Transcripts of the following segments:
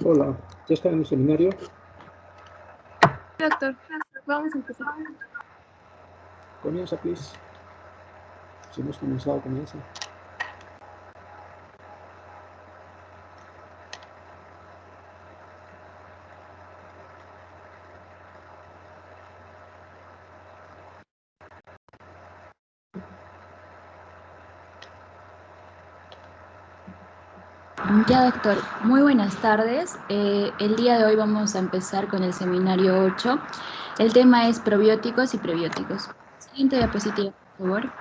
Hola, ¿ya está en el seminario? Doctor, vamos a empezar. Comienza, please. Si no has comenzado, comienza. Ya, doctor, muy buenas tardes. El día de hoy vamos a empezar con el seminario 8. El tema es probióticos y prebióticos. Siguiente diapositiva, por favor.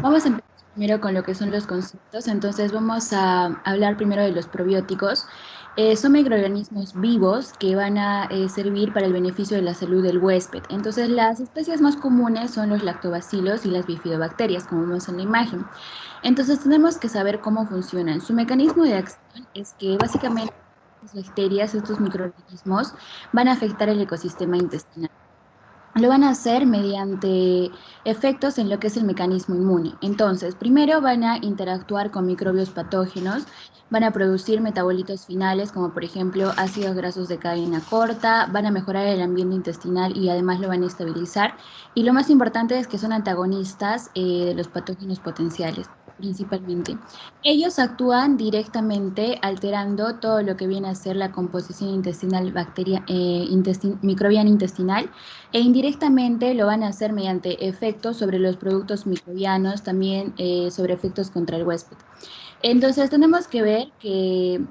Vamos a empezar primero con lo que son los conceptos. Entonces vamos a hablar primero de los probióticos. Son microorganismos vivos que van a servir para el beneficio de la salud del huésped. Entonces las especies más comunes son los lactobacilos y las bifidobacterias, como vemos en la imagen. Entonces tenemos que saber cómo funcionan. Su mecanismo de acción es que básicamente estas bacterias, estos microorganismos, van a afectar el ecosistema intestinal. Lo van a hacer mediante efectos en lo que es el mecanismo inmune. Entonces, primero van a interactuar con microbios patógenos, van a producir metabolitos finales, como por ejemplo ácidos grasos de cadena corta, van a mejorar el ambiente intestinal y además lo van a estabilizar. Y lo más importante es que son antagonistas de los patógenos potenciales, principalmente. Ellos actúan directamente alterando todo lo que viene a ser la composición intestinal microbiana intestinal, e indirectamente lo van a hacer mediante efectos sobre los productos microbianos, también sobre efectos contra el huésped. Entonces tenemos que ver que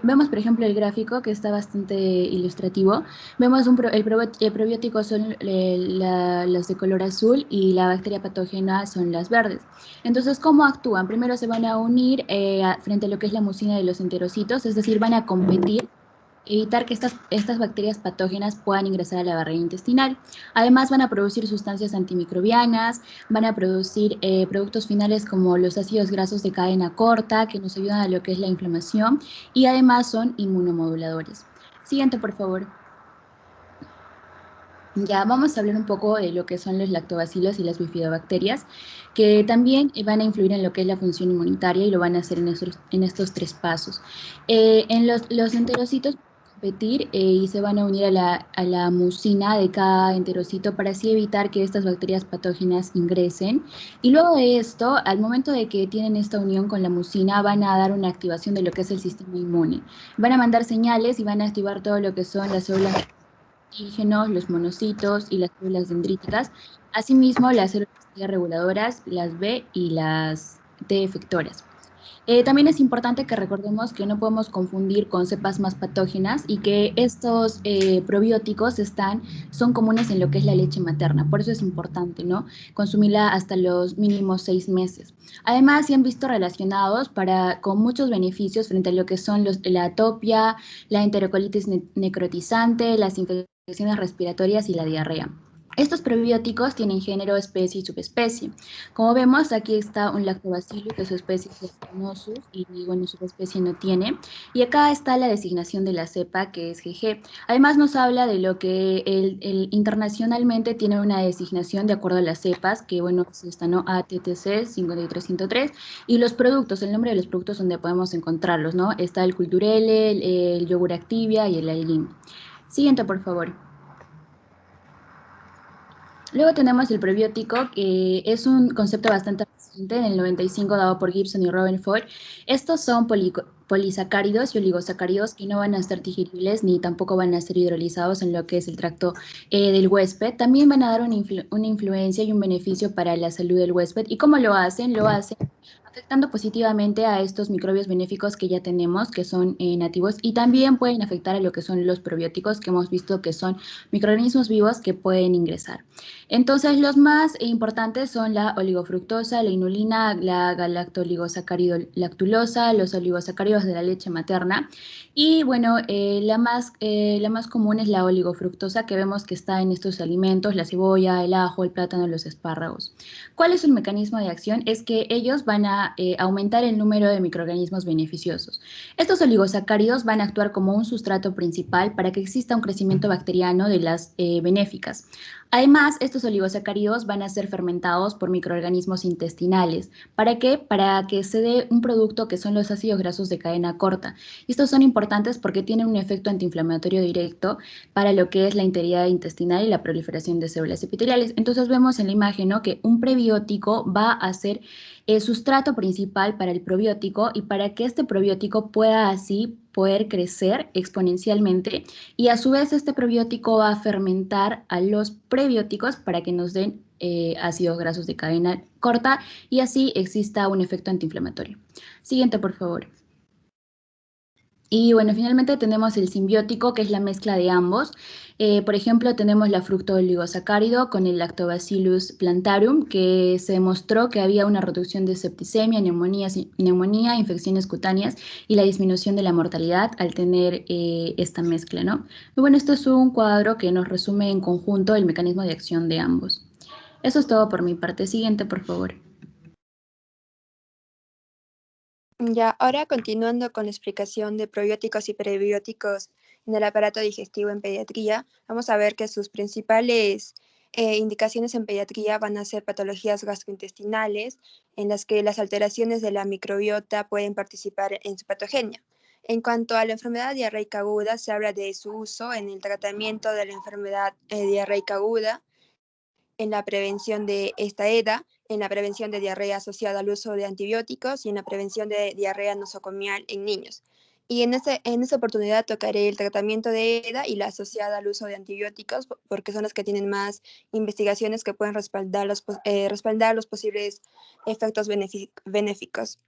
vemos, por ejemplo, el gráfico que está bastante ilustrativo. Vemos el probiótico son las de color azul y la bacteria patógena son las verdes. Entonces, ¿cómo actúan? Primero se van a unir frente a lo que es la mucina de los enterocitos, es decir, van a competir, evitar que estas bacterias patógenas puedan ingresar a la barrera intestinal. Además, van a producir sustancias antimicrobianas, van a producir productos finales como los ácidos grasos de cadena corta, que nos ayudan a lo que es la inflamación, y además son inmunomoduladores. Siguiente, por favor. Ya vamos a hablar un poco de lo que son los lactobacilos y las bifidobacterias, que también van a influir en lo que es la función inmunitaria y lo van a hacer en estos tres pasos. En los enterocitos competir y se van a unir a la mucina de cada enterocito para así evitar que estas bacterias patógenas ingresen. Y luego de esto, al momento de que tienen esta unión con la mucina, van a dar una activación de lo que es el sistema inmune. Van a mandar señales y van a activar todo lo que son las células antígenos, los monocitos y las células dendríticas. Asimismo, las células T reguladoras, las B y las T efectoras. También es importante que recordemos que no podemos confundir con cepas más patógenas y que estos probióticos son comunes en lo que es la leche materna. Por eso es importante, ¿no?, consumirla hasta los mínimos 6 meses. Además, se han visto relacionados con muchos beneficios frente a lo que son la atopia, la enterocolitis necrotizante, las infecciones respiratorias y la diarrea. Estos probióticos tienen género, especie y subespecie. Como vemos, aquí está un lactobacillus, que su especie es Lactonosus, y bueno, su especie no tiene. Y acá está la designación de la cepa, que es GG. Además, nos habla de lo que internacionalmente tiene una designación de acuerdo a las cepas, que bueno, es esta, ¿no?, ATTC 5303, y los productos, el nombre de los productos donde podemos encontrarlos, ¿no? Está el Culturelle, el yogur Activia y el Algin. Siguiente, por favor. Luego tenemos el prebiótico, que es un concepto bastante reciente, en el 95, dado por Gibson y Rutherford. Estos son polisacáridos y oligosacáridos que no van a ser digeribles ni tampoco van a ser hidrolizados en lo que es el tracto del huésped. También van a dar una influencia y un beneficio para la salud del huésped. ¿Y cómo lo hacen? Lo hacen afectando positivamente a estos microbios benéficos que ya tenemos, que son nativos, y también pueden afectar a lo que son los probióticos, que hemos visto que son microorganismos vivos que pueden ingresar. Entonces, los más importantes son la oligofructosa, la inulina, la galactoligosacárido lactulosa, los oligosacáridos de la leche materna. Y bueno, la más común es la oligofructosa, que vemos que está en estos alimentos: la cebolla, el ajo, el plátano, los espárragos. ¿Cuál es el mecanismo de acción? Es que ellos van a aumentar el número de microorganismos beneficiosos. Estos oligosacáridos van a actuar como un sustrato principal para que exista un crecimiento bacteriano de las benéficas. Además, estos oligosacáridos van a ser fermentados por microorganismos intestinales. ¿Para qué? Para que se dé un producto que son los ácidos grasos de cadena corta. Estos son importantes porque tienen un efecto antiinflamatorio directo para lo que es la integridad intestinal y la proliferación de células epiteliales. Entonces vemos en la imagen, ¿no?, que un prebiótico va a ser el sustrato principal para el probiótico, y para que este probiótico pueda así poder crecer exponencialmente, y a su vez este probiótico va a fermentar a los prebióticos para que nos den ácidos grasos de cadena corta, y así exista un efecto antiinflamatorio. Siguiente, por favor. Y bueno, finalmente tenemos el simbiótico, que es la mezcla de ambos. Por ejemplo, tenemos la fructooligosacárido con el Lactobacillus plantarum, que se demostró que había una reducción de septicemia, neumonía, infecciones cutáneas y la disminución de la mortalidad al tener esta mezcla, ¿no? Y bueno, esto es un cuadro que nos resume en conjunto el mecanismo de acción de ambos. Eso es todo por mi parte. Siguiente, por favor. Ya, ahora continuando con la explicación de probióticos y prebióticos en el aparato digestivo en pediatría, vamos a ver que sus principales indicaciones en pediatría van a ser patologías gastrointestinales, en las que las alteraciones de la microbiota pueden participar en su patogenia. En cuanto a la enfermedad diarreica aguda, se habla de su uso en el tratamiento de la enfermedad diarreica aguda, en la prevención de esta EDA, en la prevención de diarrea asociada al uso de antibióticos y en la prevención de diarrea nosocomial en niños. Y en esta oportunidad tocaré el tratamiento de EDA y la asociada al uso de antibióticos, porque son las que tienen más investigaciones que pueden respaldar los posibles efectos benéficos.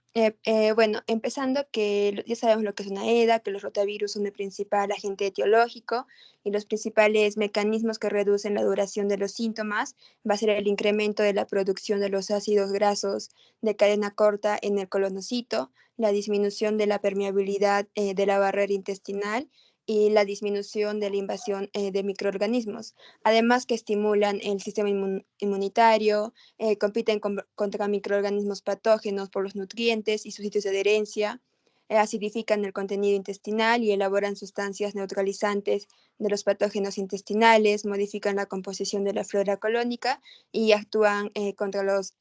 Bueno, empezando que ya sabemos lo que es una EDA, que los rotavirus son el principal agente etiológico, y los principales mecanismos que reducen la duración de los síntomas va a ser el incremento de la producción de los ácidos grasos de cadena corta en el colonocito, la disminución de la permeabilidad de la barrera intestinal y la disminución de la invasión de microorganismos. Además que estimulan el sistema inmunitario, compiten contra microorganismos patógenos por los nutrientes y sus sitios de adherencia, acidifican el contenido intestinal y elaboran sustancias neutralizantes de los patógenos intestinales, modifican la composición de la flora colónica y actúan contra los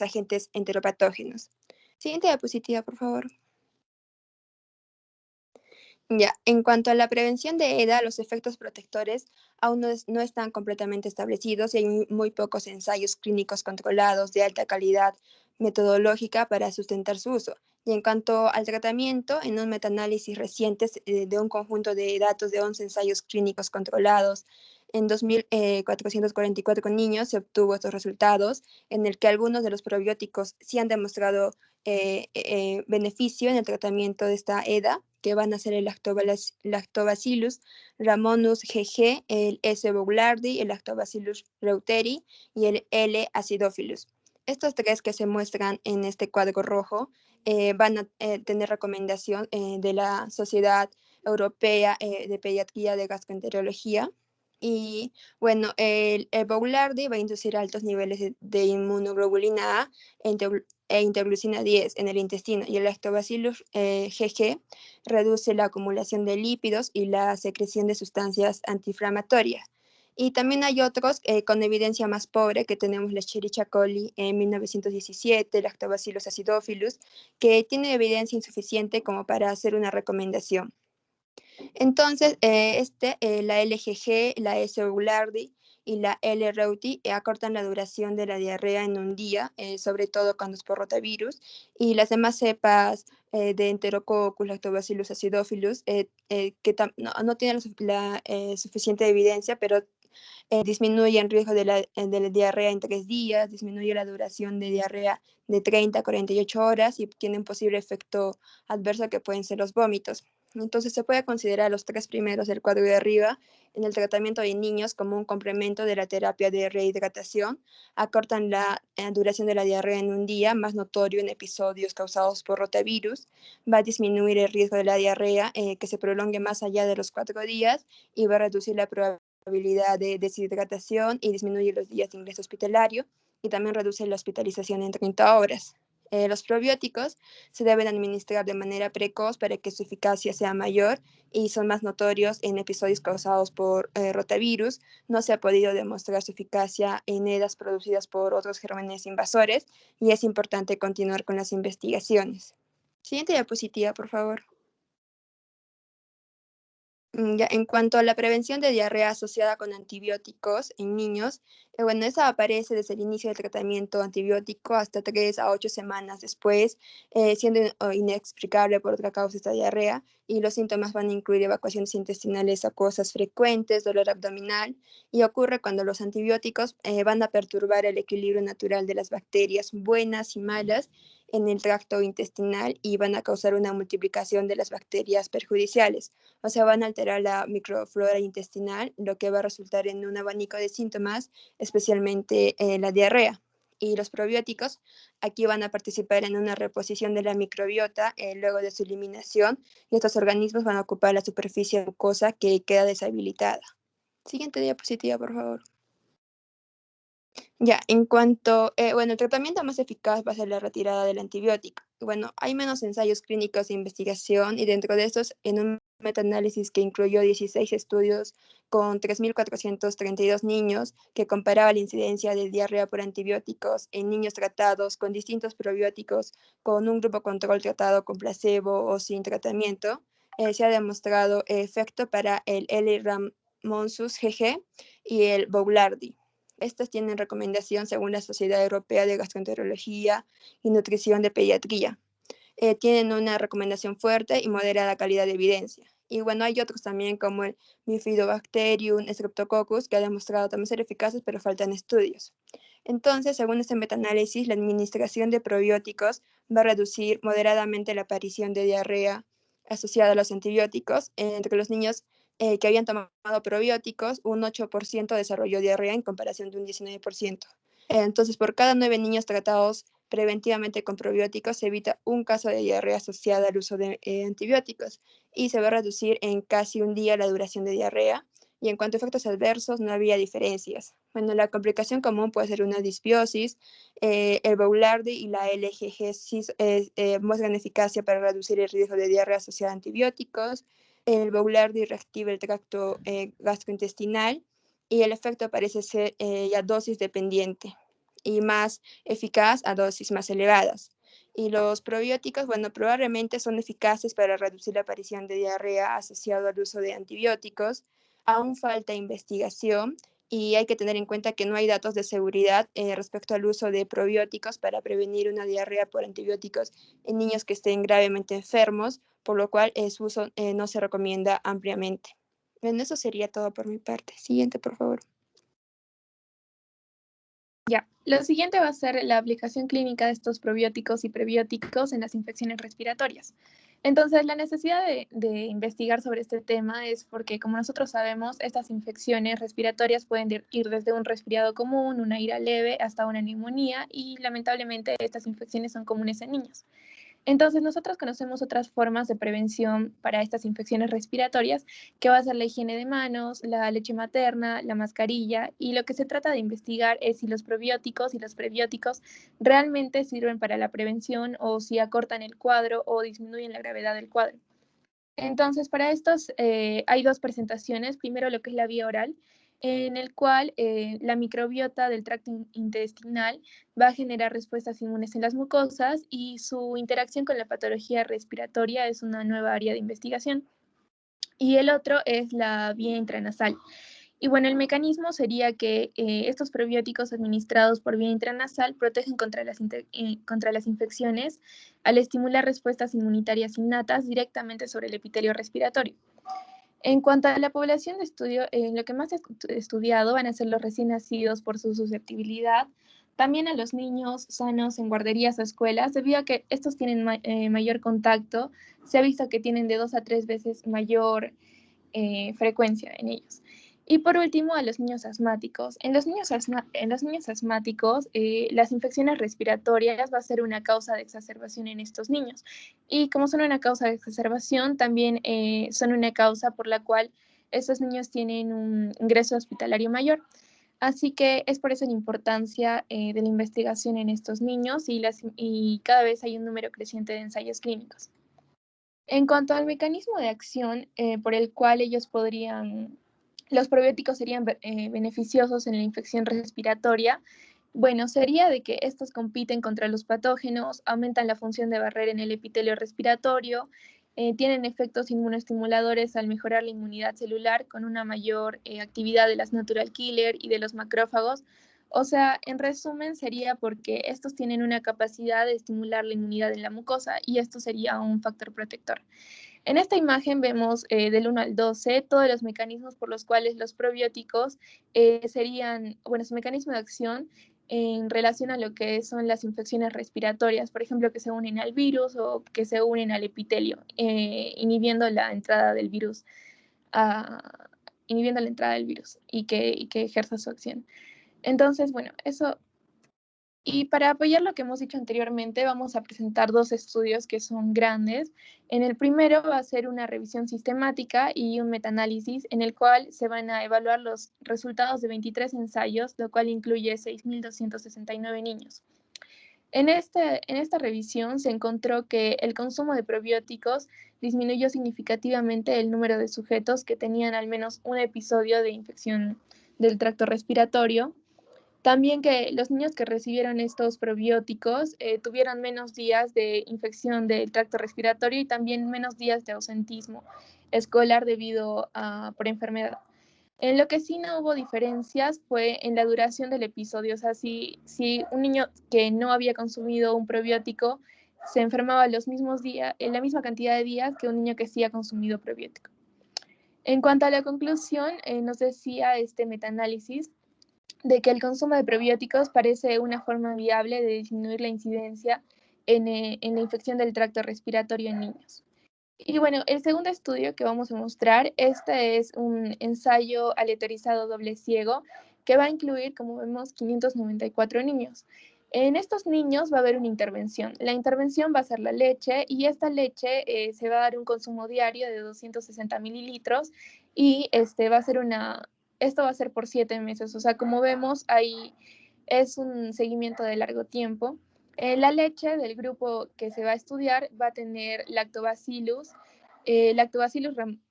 agentes enteropatógenos. Siguiente diapositiva, por favor. Ya, en cuanto a la prevención de EDA, los efectos protectores aún no están completamente establecidos y hay muy pocos ensayos clínicos controlados de alta calidad metodológica para sustentar su uso. Y en cuanto al tratamiento, en un metaanálisis reciente de un conjunto de datos de 11 ensayos clínicos controlados en 2.444 niños, se obtuvo estos resultados, en el que algunos de los probióticos sí han demostrado beneficio en el tratamiento de esta EDA, que van a ser el Lactobacillus ramonus GG, el S. boulardii, el Lactobacillus reuteri y el L. acidophilus. Estos tres que se muestran en este cuadro rojo van a tener recomendación de la Sociedad Europea de Pediatría de Gastroenterología. Y bueno, el Boulardii va a inducir altos niveles de inmunoglobulina A e interleucina 10 en el intestino, y el Lactobacillus GG reduce la acumulación de lípidos y la secreción de sustancias antiinflamatorias. Y también hay otros con evidencia más pobre, que tenemos la Escherichia coli en 1917, el Lactobacillus acidophilus, que tiene evidencia insuficiente como para hacer una recomendación. Entonces, la LGG, la S. boulardii y la L. reuteri acortan la duración de la diarrea en un día, sobre todo cuando es por rotavirus, y las demás cepas de Enterococcus, Lactobacillus acidophilus, que no tienen la suficiente evidencia, pero disminuye el riesgo de la diarrea en 3 días, disminuye la duración de diarrea de 30 a 48 horas y tiene un posible efecto adverso que pueden ser los vómitos. Entonces se puede considerar los 3 primeros del cuadro de arriba en el tratamiento de niños como un complemento de la terapia de rehidratación. Acortan la duración de la diarrea en un día, más notorio en episodios causados por rotavirus. Va a disminuir el riesgo de la diarrea que se prolongue más allá de los 4 días, y va a reducir la probabilidad de deshidratación y disminuye los días de ingreso hospitalario, y también reduce la hospitalización en 30 horas. Los probióticos se deben administrar de manera precoz para que su eficacia sea mayor y son más notorios en episodios causados por rotavirus. No se ha podido demostrar su eficacia en EDAs producidas por otros gérmenes invasores y es importante continuar con las investigaciones. Siguiente diapositiva, por favor. Ya, en cuanto a la prevención de diarrea asociada con antibióticos en niños, bueno, esa aparece desde el inicio del tratamiento antibiótico hasta 3 a 8 semanas después, siendo inexplicable por otra causa esta diarrea, y los síntomas van a incluir evacuaciones intestinales acuosas frecuentes, dolor abdominal, y ocurre cuando los antibióticos van a perturbar el equilibrio natural de las bacterias buenas y malas en el tracto intestinal y van a causar una multiplicación de las bacterias perjudiciales. O sea, van a alterar la microflora intestinal, lo que va a resultar en un abanico de síntomas, especialmente la diarrea. Y los probióticos aquí van a participar en una reposición de la microbiota luego de su eliminación, y estos organismos van a ocupar la superficie mucosa que queda deshabilitada. Siguiente diapositiva, por favor. Ya, en cuanto, el tratamiento más eficaz va a ser la retirada del antibiótico. Bueno, hay menos ensayos clínicos de investigación y dentro de estos, en un metaanálisis que incluyó 16 estudios con 3.432 niños, que comparaba la incidencia de diarrea por antibióticos en niños tratados con distintos probióticos con un grupo control tratado con placebo o sin tratamiento, se ha demostrado efecto para el L-Ramonsus GG y el Boulardi. Estas tienen recomendación según la Sociedad Europea de Gastroenterología y Nutrición de Pediatría. Tienen una recomendación fuerte y moderada calidad de evidencia. Y bueno, hay otros también como el Bifidobacterium, Streptococcus, que ha demostrado también ser eficaces, pero faltan estudios. Entonces, según este metaanálisis, la administración de probióticos va a reducir moderadamente la aparición de diarrea asociada a los antibióticos entre los niños que habían tomado probióticos. Un 8% desarrolló diarrea en comparación de un 19%. Entonces, por cada 9 niños tratados preventivamente con probióticos, se evita un caso de diarrea asociada al uso de antibióticos y se va a reducir en casi un día la duración de diarrea. Y en cuanto a efectos adversos, no había diferencias. Bueno, la complicación común puede ser una disbiosis, el Boulardi y la LGG muestran eficacia para reducir el riesgo de diarrea asociada a antibióticos. El Boulardi reactiva el tracto gastrointestinal y el efecto parece ser ya dosis dependiente y más eficaz a dosis más elevadas. Y los probióticos, bueno, probablemente son eficaces para reducir la aparición de diarrea asociado al uso de antibióticos. Aún falta investigación y hay que tener en cuenta que no hay datos de seguridad respecto al uso de probióticos para prevenir una diarrea por antibióticos en niños que estén gravemente enfermos, por lo cual su uso no se recomienda ampliamente. Bueno, eso sería todo por mi parte. Siguiente, por favor. Ya, lo siguiente va a ser la aplicación clínica de estos probióticos y prebióticos en las infecciones respiratorias. Entonces, la necesidad de investigar sobre este tema es porque, como nosotros sabemos, estas infecciones respiratorias pueden ir desde un resfriado común, una ira leve, hasta una neumonía, y lamentablemente estas infecciones son comunes en niños. Entonces, nosotros conocemos otras formas de prevención para estas infecciones respiratorias, que va a ser la higiene de manos, la leche materna, la mascarilla, y lo que se trata de investigar es si los probióticos y los prebióticos realmente sirven para la prevención o si acortan el cuadro o disminuyen la gravedad del cuadro. Entonces, para estos hay dos presentaciones. Primero, lo que es la vía oral, en el cual la microbiota del tracto intestinal va a generar respuestas inmunes en las mucosas y su interacción con la patología respiratoria es una nueva área de investigación. Y el otro es la vía intranasal. Y bueno, el mecanismo sería que estos probióticos administrados por vía intranasal protegen contra las infecciones al estimular respuestas inmunitarias innatas directamente sobre el epitelio respiratorio. En cuanto a la población de estudio, lo que más he estudiado van a ser los recién nacidos por su susceptibilidad, también a los niños sanos en guarderías o escuelas, debido a que estos tienen mayor contacto. Se ha visto que tienen de 2 a 3 veces mayor frecuencia en ellos. Y por último, a los niños asmáticos. En los niños asmáticos, las infecciones respiratorias va a ser una causa de exacerbación en estos niños. Y como son una causa de exacerbación, también son una causa por la cual estos niños tienen un ingreso hospitalario mayor. Así que es por eso la importancia de la investigación en estos niños y cada vez hay un número creciente de ensayos clínicos. En cuanto al mecanismo de acción por el cual los probióticos serían beneficiosos en la infección respiratoria, bueno, sería de que estos compiten contra los patógenos, aumentan la función de barrera en el epitelio respiratorio, tienen efectos inmunoestimuladores al mejorar la inmunidad celular con una mayor actividad de las natural killer y de los macrófagos. O sea, en resumen, sería porque estos tienen una capacidad de estimular la inmunidad en la mucosa y esto sería un factor protector. En esta imagen vemos del 1 al 12 todos los mecanismos por los cuales los probióticos su mecanismo de acción en relación a lo que son las infecciones respiratorias, por ejemplo, que se unen al virus o que se unen al epitelio, inhibiendo la entrada del virus y que ejerza su acción. Entonces, bueno, eso. Y para apoyar lo que hemos dicho anteriormente, vamos a presentar dos estudios que son grandes. En el primero va a ser una revisión sistemática y un metaanálisis en el cual se van a evaluar los resultados de 23 ensayos, lo cual incluye 6.269 niños. En esta revisión se encontró que el consumo de probióticos disminuyó significativamente el número de sujetos que tenían al menos un episodio de infección del tracto respiratorio. También que los niños que recibieron estos probióticos tuvieron menos días de infección del tracto respiratorio y también menos días de ausentismo escolar por enfermedad. En lo que sí no hubo diferencias fue en la duración del episodio. O sea, si un niño que no había consumido un probiótico se enfermaba los mismos días, en la misma cantidad de días que un niño que sí ha consumido probiótico. En cuanto a la conclusión, nos decía este metaanálisis de que el consumo de probióticos parece una forma viable de disminuir la incidencia en la infección del tracto respiratorio en niños. Y bueno, el segundo estudio que vamos a mostrar, este es un ensayo aleatorizado doble ciego que va a incluir, como vemos, 594 niños. En estos niños va a haber una intervención. La intervención va a ser la leche y esta leche se va a dar un consumo diario de 260 mililitros y esto va a ser por 7 meses. O sea, como vemos, ahí es un seguimiento de largo tiempo. La leche del grupo que se va a estudiar va a tener Lactobacillus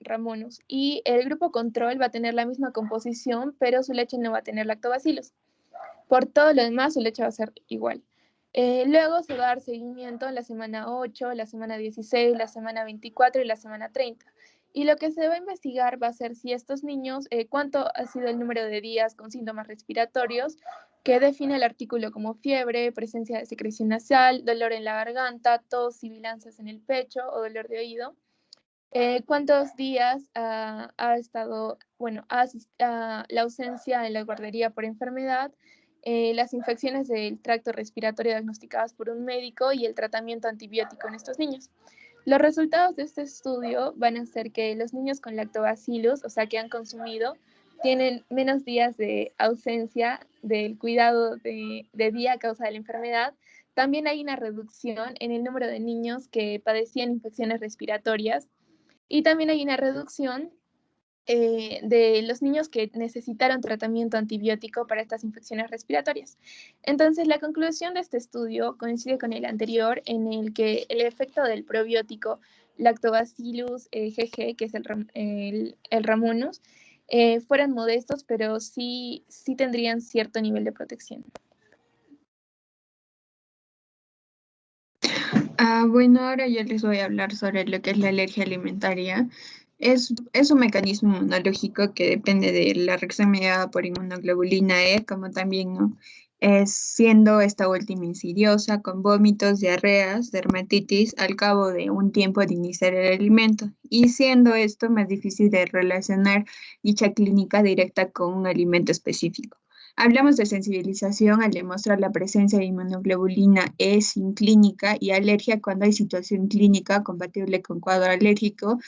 ramonus, y el grupo control va a tener la misma composición, pero su leche no va a tener lactobacillus. Por todo lo demás, su leche va a ser igual. Luego se va a dar seguimiento en la semana 8, la semana 16, la semana 24 y la semana 30. Y lo que se va a investigar va a ser si estos niños, cuánto ha sido el número de días con síntomas respiratorios, que define el artículo como fiebre, presencia de secreción nasal, dolor en la garganta, tos, sibilancias en el pecho o dolor de oído. ¿Cuántos días ha estado, la ausencia en la guardería por enfermedad, las infecciones del tracto respiratorio diagnosticadas por un médico y el tratamiento antibiótico en estos niños? Los resultados de este estudio van a ser que los niños con lactobacillus, o sea, que han consumido, tienen menos días de ausencia del cuidado de día a causa de la enfermedad. También hay una reducción en el número de niños que padecían infecciones respiratorias y también hay una reducción de los niños que necesitaron tratamiento antibiótico para estas infecciones respiratorias. Entonces, la conclusión de este estudio coincide con el anterior, en el que el efecto del probiótico Lactobacillus GG, que es el Ramonus, fueran modestos, pero sí tendrían cierto nivel de protección. Bueno, ahora yo les voy a hablar sobre lo que es la alergia alimentaria. Es un mecanismo inmunológico que depende de la reacción mediada por inmunoglobulina E, como también, ¿no? Siendo esta última insidiosa, con vómitos, diarreas, dermatitis al cabo de un tiempo de iniciar el alimento, y siendo esto más difícil de relacionar dicha clínica directa con un alimento específico. Hablamos de sensibilización al demostrar la presencia de inmunoglobulina E sin clínica y alergia cuando hay situación clínica compatible con cuadro alérgico,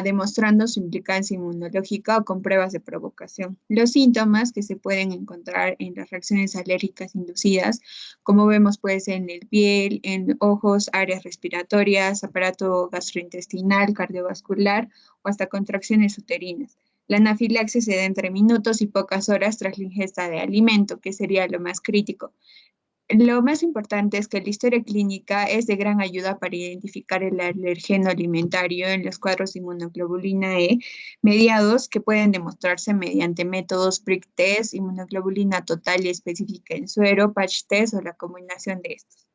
demostrando su implicancia inmunológica o con pruebas de provocación. Los síntomas que se pueden encontrar en las reacciones alérgicas inducidas, como vemos, puede ser en el piel, en ojos, áreas respiratorias, aparato gastrointestinal, cardiovascular o hasta contracciones uterinas. La anafilaxis se da entre minutos y pocas horas tras la ingesta de alimento, que sería lo más crítico. Lo más importante es que la historia clínica es de gran ayuda para identificar el alergeno alimentario en los cuadros de inmunoglobulina E mediados que pueden demostrarse mediante métodos prick test, inmunoglobulina total y específica en suero, patch test o la combinación de estos.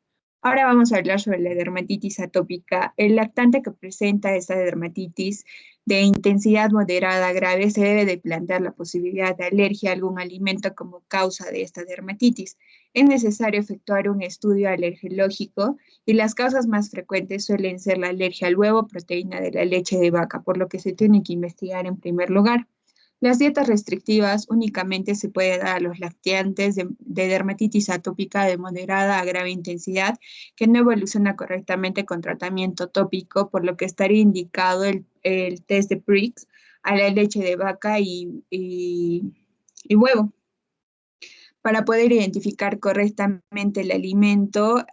Ahora vamos a hablar sobre la dermatitis atópica. El lactante que presenta esta dermatitis de intensidad moderada grave se debe de plantear la posibilidad de alergia a algún alimento como causa de esta dermatitis. Es necesario efectuar un estudio alergológico y las causas más frecuentes suelen ser la alergia al huevo, proteína de la leche de vaca, por lo que se tiene que investigar en primer lugar. Las dietas restrictivas únicamente se puede dar a los lactantes de dermatitis atópica de moderada a grave intensidad que no evoluciona correctamente con tratamiento tópico, por lo que estaría indicado el test de Prix a la leche de vaca y huevo para poder identificar correctamente el alimento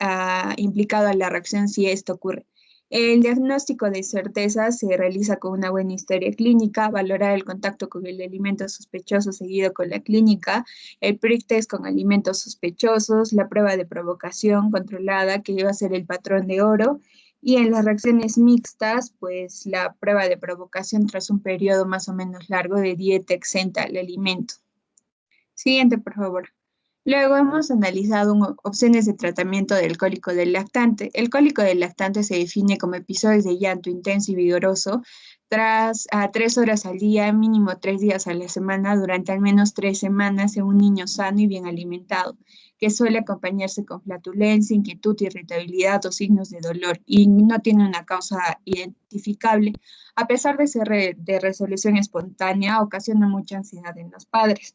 implicado en la reacción si esto ocurre. El diagnóstico de certeza se realiza con una buena historia clínica, valorar el contacto con el alimento sospechoso seguido con la clínica, el prick test con alimentos sospechosos, la prueba de provocación controlada que va a ser el patrón de oro, y en las reacciones mixtas, pues la prueba de provocación tras un periodo más o menos largo de dieta exenta al alimento. Siguiente, por favor. Luego hemos analizado opciones de tratamiento del cólico del lactante. El cólico del lactante se define como episodios de llanto intenso y vigoroso tras 3 horas al día, mínimo 3 días a la semana, durante al menos 3 semanas en un niño sano y bien alimentado, que suele acompañarse con flatulencia, inquietud, irritabilidad o signos de dolor y no tiene una causa identificable. A pesar de ser de resolución espontánea, ocasiona mucha ansiedad en los padres,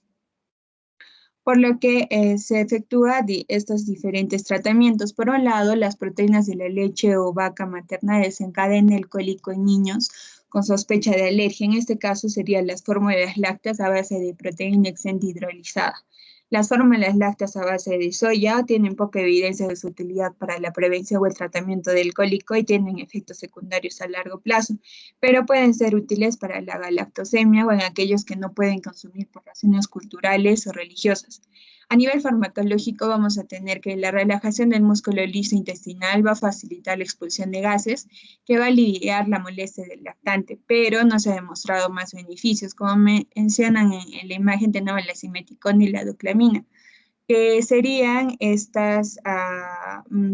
por lo que se efectúa estos diferentes tratamientos. Por un lado, las proteínas de la leche o vaca materna desencadenan el cólico en niños con sospecha de alergia. En este caso serían las fórmulas lácteas a base de proteína exenta hidrolizada. Las fórmulas lácteas a base de soya tienen poca evidencia de su utilidad para la prevención o el tratamiento del cólico y tienen efectos secundarios a largo plazo, pero pueden ser útiles para la galactosemia o en aquellos que no pueden consumir por razones culturales o religiosas. A nivel farmacológico vamos a tener que la relajación del músculo liso intestinal va a facilitar la expulsión de gases que va a aliviar la molestia del lactante, pero no se ha demostrado más beneficios. Como mencionan en la imagen tenemos la simeticona y la duclamina, que serían estas,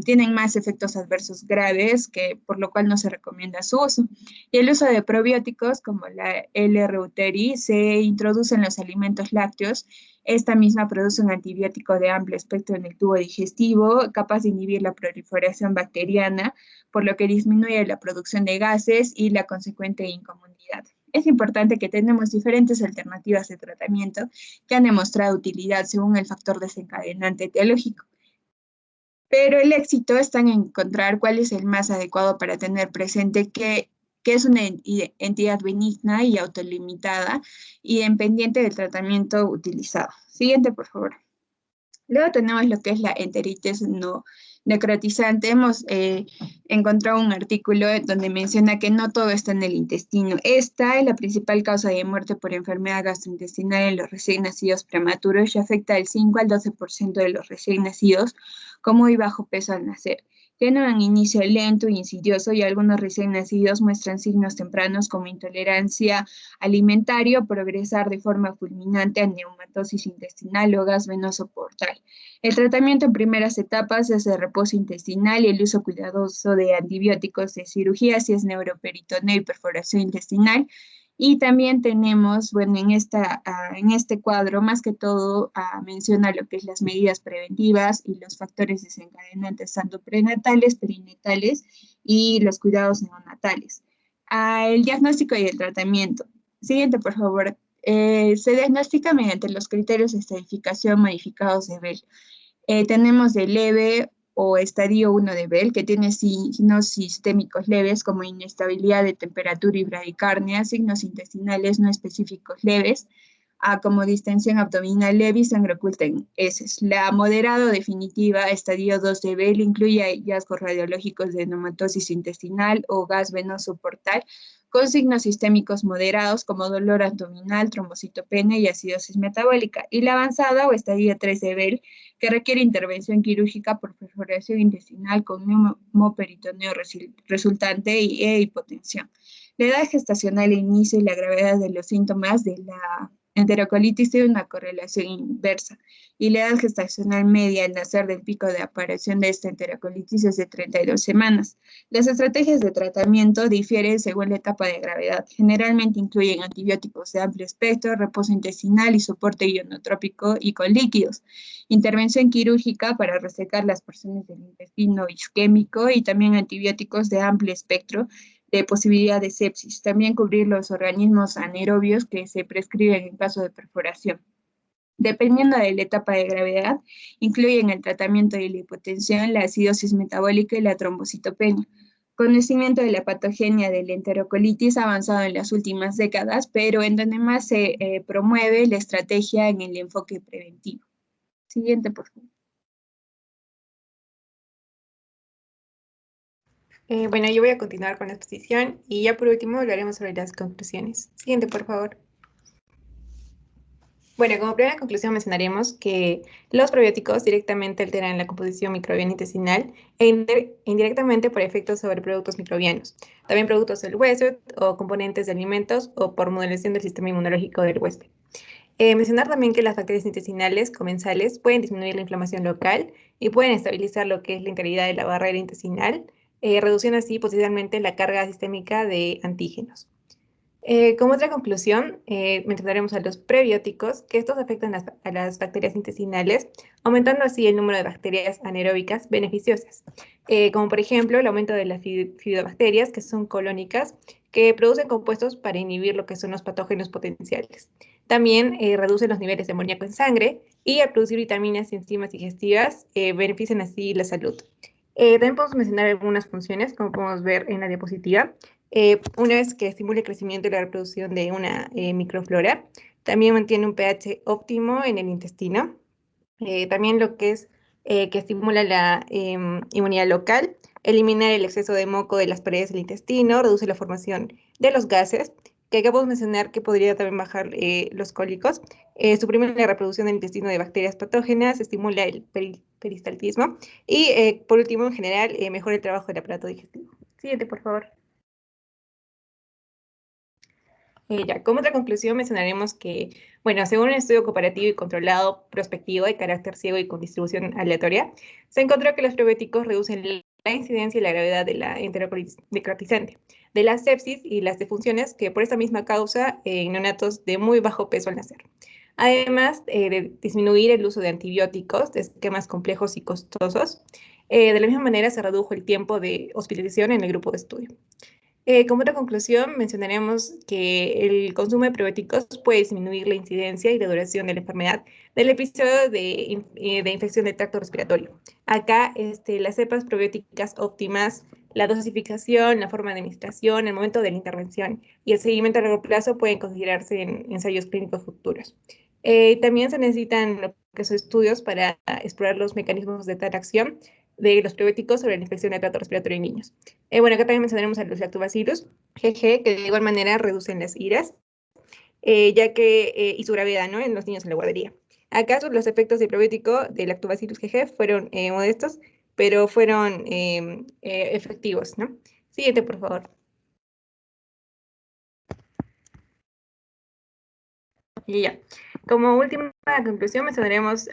tienen más efectos adversos graves, por lo cual no se recomienda su uso. Y el uso de probióticos, como la L-reuteri, se introduce en los alimentos lácteos. Esta misma produce un antibiótico de amplio espectro en el tubo digestivo, capaz de inhibir la proliferación bacteriana, por lo que disminuye la producción de gases y la consecuente incomodidad. Es importante que tenemos diferentes alternativas de tratamiento que han demostrado utilidad según el factor desencadenante etiológico. Pero el éxito está en encontrar cuál es el más adecuado para tener presente que es una entidad benigna y autolimitada y dependiente del tratamiento utilizado. Siguiente, por favor. Luego tenemos lo que es la enteritis no necrotizante. Hemos encontrado un artículo donde menciona que no todo está en el intestino. Esta es la principal causa de muerte por enfermedad gastrointestinal en los recién nacidos prematuros y afecta del 5 al 12% de los recién nacidos con muy bajo peso al nacer. Tiene un inicio lento e insidioso y algunos recién nacidos muestran signos tempranos como intolerancia alimentaria o progresar de forma fulminante a neumatosis intestinal o gas venoso portal. El tratamiento en primeras etapas es de reposo intestinal y el uso cuidadoso de antibióticos de cirugía si es neuroperitoneo y perforación intestinal. Y también tenemos, bueno, en este cuadro, más que todo, menciona lo que es las medidas preventivas y los factores desencadenantes, tanto prenatales, perinatales y los cuidados neonatales. El diagnóstico y el tratamiento. Siguiente, por favor. Se diagnostica mediante los criterios de estadificación modificados de Bell. Tenemos de leve o estadio 1 de Bell, que tiene signos sistémicos leves como inestabilidad de temperatura y bradicardia, signos intestinales no específicos leves, A como distensión abdominal leve y sangre oculta en heces. La moderada o definitiva, estadio 2 de Bell, incluye hallazgos radiológicos de neumatosis intestinal o gas venoso portal con signos sistémicos moderados como dolor abdominal, trombocitopenia y acidosis metabólica. Y la avanzada o estadio 3 de Bell, que requiere intervención quirúrgica por perforación intestinal con neumoperitoneo resultante e hipotensión. La edad gestacional inicio y la gravedad de los síntomas de la enterocolitis tiene una correlación inversa, y la edad gestacional media al nacer del pico de aparición de esta enterocolitis es de 32 semanas. Las estrategias de tratamiento difieren según la etapa de gravedad. Generalmente incluyen antibióticos de amplio espectro, reposo intestinal y soporte ionotrópico y con líquidos. Intervención quirúrgica para resecar las porciones del intestino isquémico y también antibióticos de amplio espectro de posibilidad de sepsis. También cubrir los organismos anaerobios que se prescriben en caso de perforación. Dependiendo de la etapa de gravedad, incluyen el tratamiento de la hipotensión, la acidosis metabólica y la trombocitopenia. Conocimiento de la patogenia de la enterocolitis ha avanzado en las últimas décadas, pero en donde más se promueve la estrategia en el enfoque preventivo. Siguiente, por favor. Bueno, yo voy a continuar con la exposición y ya por último hablaremos sobre las conclusiones. Siguiente, por favor. Bueno, como primera conclusión mencionaremos que los probióticos directamente alteran la composición microbiana intestinal e indirectamente por efectos sobre productos microbianos, también productos del huésped o componentes de alimentos o por modulación del sistema inmunológico del huésped. Mencionar también que las bacterias intestinales comensales pueden disminuir la inflamación local y pueden estabilizar lo que es la integridad de la barrera intestinal, reduciendo así potencialmente la carga sistémica de antígenos. Como otra conclusión, mencionaremos a los prebióticos, que estos afectan a las bacterias intestinales, aumentando así el número de bacterias anaeróbicas beneficiosas, como por ejemplo el aumento de las fidobacterias, que son colónicas, que producen compuestos para inhibir lo que son los patógenos potenciales. También reducen los niveles de amoníaco en sangre y al producir vitaminas y enzimas digestivas benefician así la salud. También podemos mencionar algunas funciones, como podemos ver en la diapositiva. Una es que estimula el crecimiento y la reproducción de una microflora. También mantiene un pH óptimo en el intestino. También lo que es que estimula la inmunidad local, elimina el exceso de moco de las paredes del intestino, reduce la formación de los gases, que acá podemos mencionar que podría también bajar los cólicos, suprime la reproducción del intestino de bacterias patógenas, estimula el peristaltismo y, por último, en general, mejora el trabajo del aparato digestivo. Siguiente, por favor. Ya, como otra conclusión mencionaremos que, bueno, según un estudio comparativo y controlado prospectivo de carácter ciego y con distribución aleatoria, se encontró que los probióticos reducen la incidencia y la gravedad de la enterocolitis necrotizante, de la sepsis y las defunciones que por esta misma causa en neonatos de muy bajo peso al nacer. Además de disminuir el uso de antibióticos, de esquemas complejos y costosos, de la misma manera se redujo el tiempo de hospitalización en el grupo de estudio. Como otra conclusión, mencionaremos que el consumo de probióticos puede disminuir la incidencia y la duración de la enfermedad del episodio de infección del tracto respiratorio. Acá, las cepas probióticas óptimas, la dosificación, la forma de administración, el momento de la intervención y el seguimiento a largo plazo pueden considerarse en ensayos clínicos futuros. También se necesitan lo que son estudios para explorar los mecanismos de tal acción de los probióticos sobre la infección del tracto respiratorio en niños. Bueno, acá también mencionaremos a los lactobacillus, GG, que de igual manera reducen las iras, ya que, y su gravedad, ¿no?, en los niños en la guardería. Acaso los efectos del probiótico de lactobacillus GG fueron modestos, pero fueron efectivos, ¿no? Siguiente, por favor. Y ya. Como última conclusión mencionaremos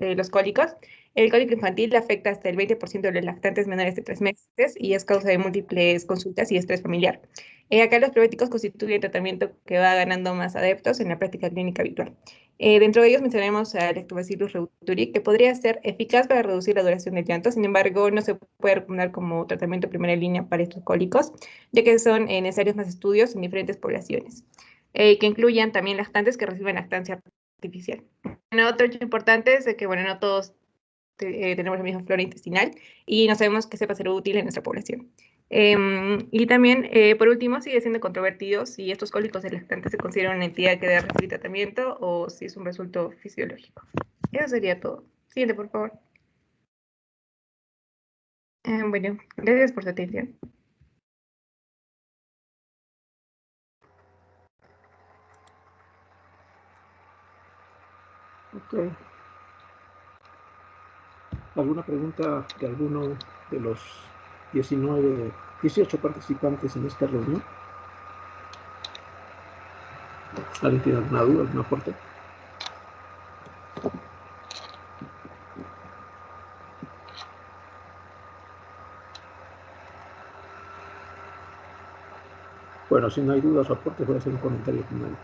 los cólicos. El cólico infantil afecta hasta el 20% de los lactantes menores de 3 meses y es causa de múltiples consultas y estrés familiar. Acá los probióticos constituyen tratamiento que va ganando más adeptos en la práctica clínica habitual. Dentro de ellos mencionaremos al Lactobacillus reuteri, que podría ser eficaz para reducir la duración del llanto, sin embargo, no se puede recomendar como tratamiento de primera línea para estos cólicos, ya que son necesarios más estudios en diferentes poblaciones. Que incluyan también lactantes que reciben lactancia artificial. Bueno, otro hecho importante es que, bueno, no todos tenemos la misma flora intestinal y no sabemos que sepa ser útil en nuestra población. Y también, por último, sigue siendo controvertido si estos cólicos del lactante se consideran una entidad que debe recibir tratamiento o si es un resultado fisiológico. Eso sería todo. Siguiente, por favor. Bueno, gracias por su atención. Ok. ¿Alguna pregunta de alguno de los 18 participantes en esta reunión? ¿Alguien tiene alguna duda, algún aporte? Bueno, si no hay dudas o aportes, voy a hacer un comentario final.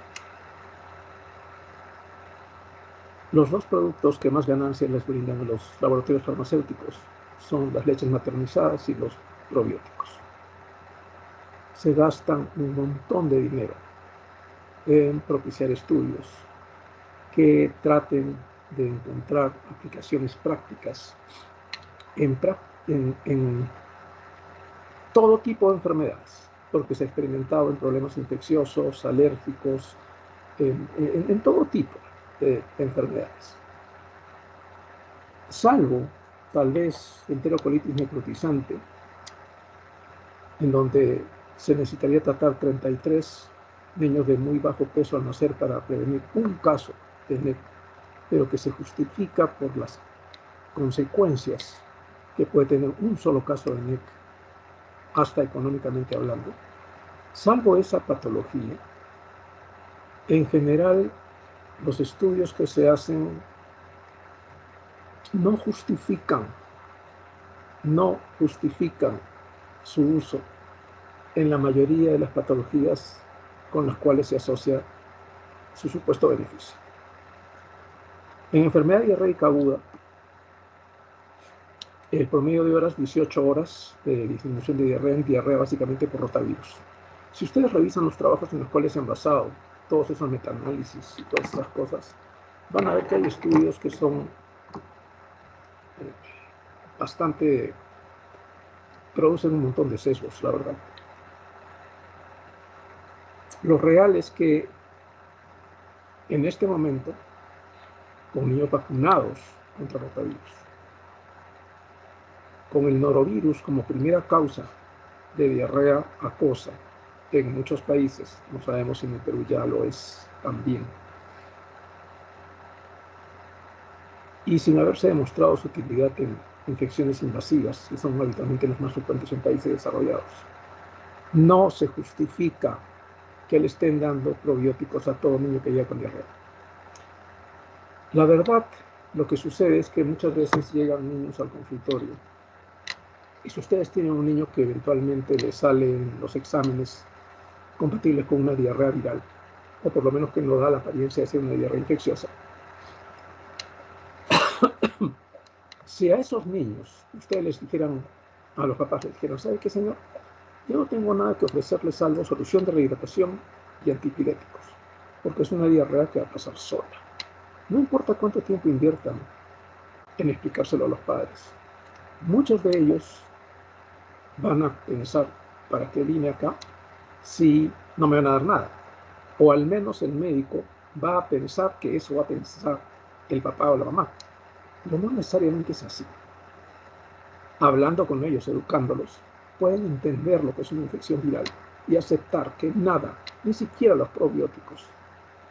Los dos productos que más ganancias les brindan a los laboratorios farmacéuticos son las leches maternizadas y los probióticos. Se gastan un montón de dinero en propiciar estudios que traten de encontrar aplicaciones prácticas en todo tipo de enfermedades, porque se ha experimentado en problemas infecciosos, alérgicos, en todo tipo de enfermedades. Salvo, tal vez, enterocolitis necrotizante, en donde se necesitaría tratar 33 niños de muy bajo peso al nacer para prevenir un caso de NEC, pero que se justifica por las consecuencias que puede tener un solo caso de NEC, hasta económicamente hablando. Salvo esa patología, en general, los estudios que se hacen no justifican su uso en la mayoría de las patologías con las cuales se asocia su supuesto beneficio. En enfermedad diarreica aguda, el promedio de horas, 18 horas de disminución de diarrea, en diarrea básicamente por rotavirus. Si ustedes revisan los trabajos en los cuales se han basado todos esos metaanálisis y todas esas cosas, van a ver que hay estudios que son producen un montón de sesgos, la verdad. Lo real es que en este momento, con niños vacunados contra rotavirus, con el norovirus como primera causa de diarrea acuosa en muchos países, no sabemos si en el Perú ya lo es también, y sin haberse demostrado su utilidad en infecciones invasivas, que son habitualmente los más frecuentes en países desarrollados, no se justifica que le estén dando probióticos a todo niño que llega con diarrea. La verdad, lo que sucede es que muchas veces llegan niños al consultorio y si ustedes tienen un niño que eventualmente le salen los exámenes compatibles con una diarrea viral, o por lo menos que no da la apariencia de ser una diarrea infecciosa, si a esos niños ustedes les dijeran, a los papás les dijeran, ¿sabe qué, señor? Yo no tengo nada que ofrecerles salvo solución de rehidratación y antipiréticos, porque es una diarrea que va a pasar sola. No importa cuánto tiempo inviertan en explicárselo a los padres. Muchos de ellos van a pensar, ¿para qué vine acá si no me van a dar nada? O al menos el médico va a pensar que eso va a pensar el papá o la mamá. Pero no necesariamente es así. Hablando con ellos, educándolos, pueden entender lo que es una infección viral y aceptar que nada, ni siquiera los probióticos,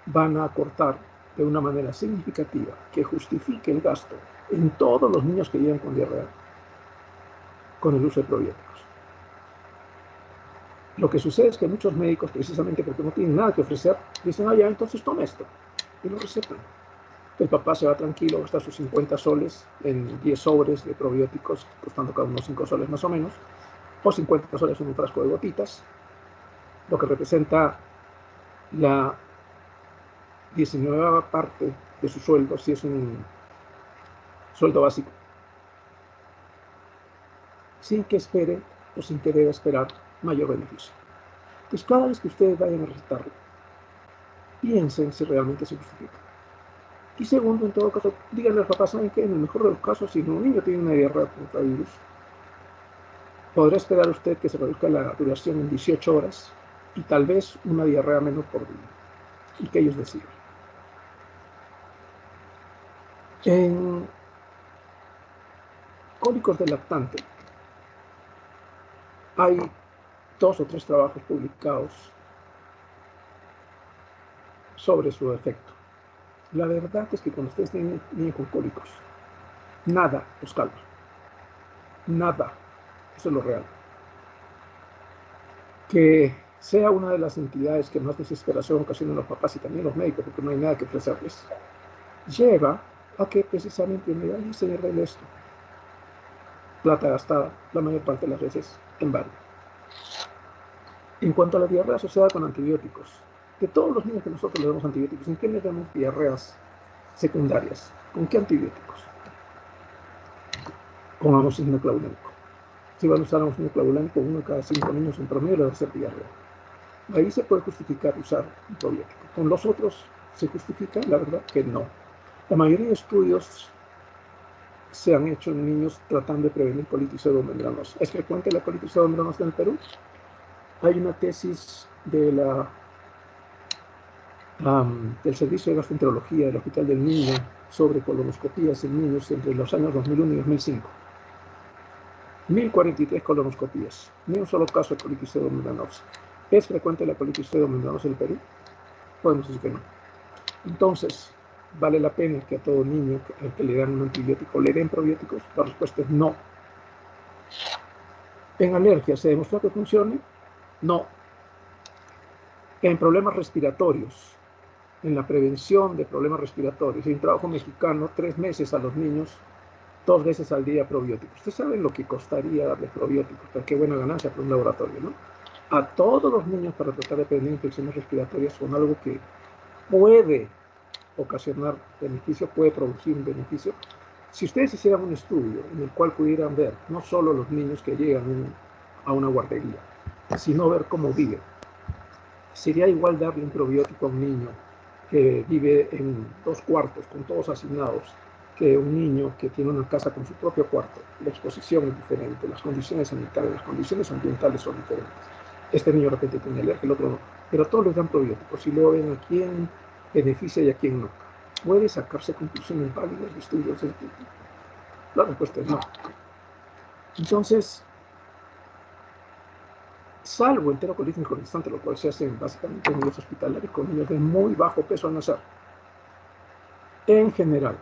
van a acortar de una manera significativa que justifique el gasto en todos los niños que llegan con diarrea con el uso de probióticos. Lo que sucede es que muchos médicos, precisamente porque no tienen nada que ofrecer, dicen, ya, entonces toma esto, y lo recetan. El papá se va tranquilo, gasta sus 50 soles en 10 sobres de probióticos, costando cada uno 5 soles más o menos, o 50 soles en un frasco de gotitas, lo que representa la 19ª parte de su sueldo, si es un sueldo básico, sin que espere o sin que deba esperar mayor beneficio. Entonces, cada vez que ustedes vayan a recetarlo, piensen si realmente se justifica. Y segundo, en todo caso, díganle al papá, ¿saben qué? En el mejor de los casos, si un niño tiene una diarrea por rotavirus, podrá esperar usted que se reduzca la duración en 18 horas y tal vez una diarrea menos por día, y que ellos decidan. En cólicos del lactante hay 2 o 3 trabajos publicados sobre su efecto. La verdad es que cuando ustedes tienen niños con cólicos, nada los calma. Nada. Eso es lo real. Que sea una de las entidades que más desesperación ocasionan los papás y también los médicos, porque no hay nada que ofrecerles, lleva a que precisamente me vayan a enseñarle esto. Plata gastada, la mayor parte de las veces, en vano. En cuanto a la diarrea asociada con antibióticos, de todos los niños que nosotros le damos antibióticos, ¿en qué le damos diarreas secundarias? ¿Con qué antibióticos? Con amoxicilina clavulánico. Si van a usar amoxicilina clavulánico, 1 cada 5 niños en promedio le va a hacer diarrea. Ahí se puede justificar usar un probiótico. Con los otros se justifica, la verdad que no. La mayoría de estudios se han hecho en niños tratando de prevenir colitis pseudomembranosa. ¿Es frecuente la colitis pseudomembranosa en el Perú? Hay una tesis de del Servicio de Gastroenterología del Hospital del Niño sobre colonoscopías en niños entre los años 2001 y 2005. 1043 colonoscopías, ni un solo caso de colitis pseudomembranosa. ¿Es frecuente la colitis pseudomembranosa en el Perú? Podemos decir que no. Entonces, ¿vale la pena que a todo niño al que le dan un antibiótico le den probióticos? La respuesta es no. ¿En alergia se demostró que funcione? No. En problemas respiratorios, en la prevención de problemas respiratorios, hay un trabajo mexicano, 3 meses a los niños, 2 veces al día probióticos. Ustedes saben lo que costaría darles probióticos, pero qué buena ganancia para un laboratorio, ¿no? A todos los niños para tratar de prevenir infecciones respiratorias son algo que puede ocasionar beneficio, puede producir un beneficio. Si ustedes hicieran un estudio en el cual pudieran ver no solo los niños que llegan a una guardería, sino ver cómo viven, sería igual darle un probiótico a un niño que vive en 2 cuartos con todos asignados que un niño que tiene una casa con su propio cuarto. La exposición es diferente, las condiciones sanitarias, las condiciones ambientales son diferentes. Este niño de repente tiene alergia, el otro no, pero todos les dan probióticos y luego ven a quién beneficia y a quién no. ¿Puede sacarse conclusiones válidas de estudios de este tipo? La respuesta es no. Entonces, salvo enterocolitis constante, lo cual se hace básicamente en niños hospitalarios con niños de muy bajo peso al nacer, en general,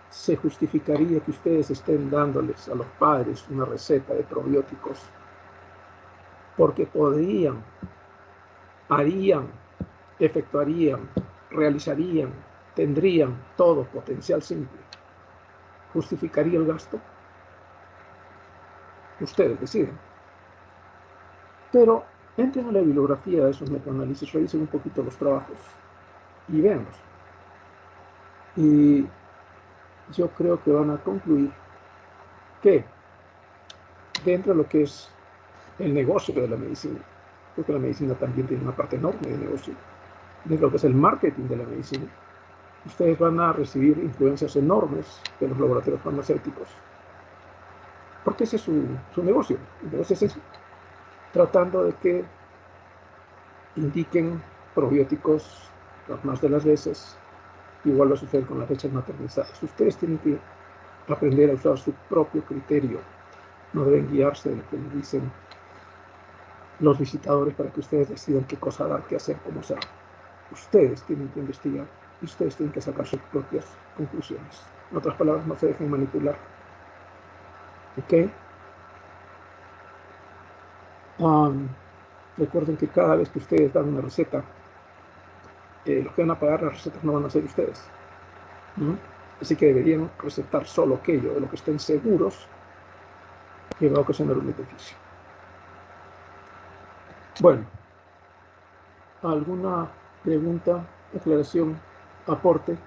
se justificaría que ustedes estén dándoles a los padres una receta de probióticos porque podrían, harían, efectuarían, realizarían, tendrían todo potencial simple. ¿Justificaría el gasto? Ustedes deciden. Pero entren a la bibliografía de esos metaanálisis, revisen un poquito los trabajos y véanlos. Y yo creo que van a concluir que dentro de lo que es el negocio de la medicina, porque la medicina también tiene una parte enorme de negocio, de lo que es el marketing de la medicina, ustedes van a recibir influencias enormes de los laboratorios farmacéuticos, porque ese es su negocio. Entonces es tratando de que indiquen probióticos más de las veces. Igual va a suceder con las fechas maternizadas. Ustedes tienen que aprender a usar su propio criterio. No deben guiarse de lo que les dicen los visitadores para que ustedes decidan qué cosa dar, qué hacer, cómo hacer. Ustedes tienen que investigar y ustedes tienen que sacar sus propias conclusiones. En otras palabras, no se dejen manipular. ¿Ok? Recuerden que cada vez que ustedes dan una receta, los que van a pagar las recetas no van a ser ustedes. Así que deberían recetar solo aquello de lo que estén seguros que va a ocasionar un beneficio. Bueno, ¿alguna pregunta, aclaración, aporte?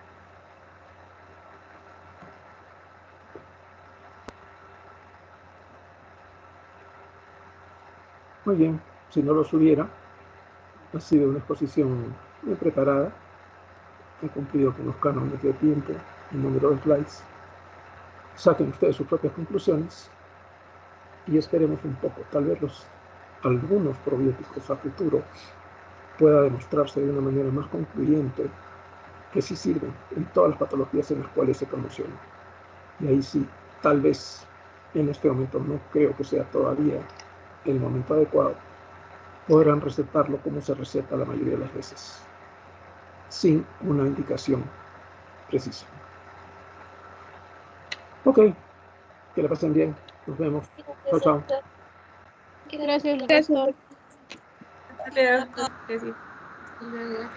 Muy bien, si no los hubiera, ha sido una exposición bien preparada, ha cumplido con los cánones de tiempo, el número de slides. Saquen ustedes sus propias conclusiones y esperemos un poco. Tal vez algunos probióticos a futuro pueda demostrarse de una manera más concluyente que sí sirven en todas las patologías en las cuales se promocionan. Y ahí sí, tal vez en este momento no creo que sea todavía el momento adecuado, podrán recetarlo como se receta la mayoría de las veces, sin una indicación precisa. Ok, que la pasen bien. Nos vemos. Chao, chao. Gracias, Gracias. doctor. Hasta luego. Gracias.